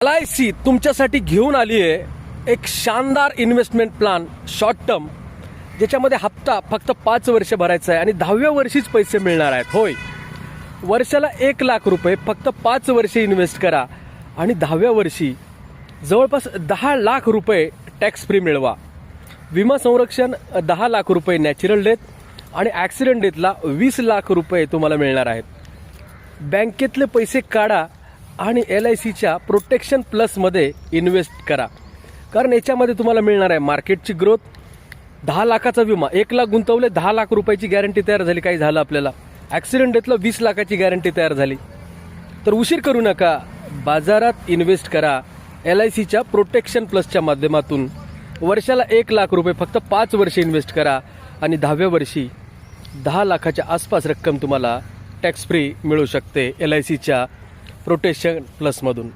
LIC तुमच्यासाठी घेऊन आली आहे एक शानदार इन्व्हेस्टमेंट प्लॅन शॉर्ट टर्म, ज्याच्यामध्ये हप्ता फक्त 5 वर्ष भरायचा आहे आणि 10व्या वर्षीच पैसे मिळणार आहेत. होय, वर्षाला 1 लाख रुपये फक्त 5 वर्षे इन्व्हेस्ट करा आणि 10व्या वर्षी जवळपास 10 लाख रुपये टॅक्स फ्री मिळवा. विमा संरक्षण 10 लाख रुपये नॅचरल डेथ आणि ॲक्सिडेंट डेथला 20 लाख रुपये तुम्हाला मिळणार आहेत. बँकेतले पैसे काढा आणि LICच्या प्रोटेक्शन प्लसमध्ये इन्व्हेस्ट करा, कारण याच्यामध्ये तुम्हाला मिळणार आहे मार्केटची ग्रोथ, 10 लाखाचा विमा, 1 लाख गुंतवले 10 लाख रुपयाची गॅरंटी तयार झाली, काही झालं आपल्याला, ॲक्सिडेंट डेथला 20 लाखाची गॅरंटी तयार झाली. तर उशीर करू नका, बाजारात इन्व्हेस्ट करा LICच्या प्रोटेक्शन प्लसच्या माध्यमातून. वर्षाला 1 लाख रुपये फक्त 5 वर्षे इन्व्हेस्ट करा आणि 10व्या वर्षी 10 लाखाच्या आसपास रक्कम तुम्हाला टॅक्स फ्री मिळू शकते LICच्या प्रोटेक्शन प्लसमधून.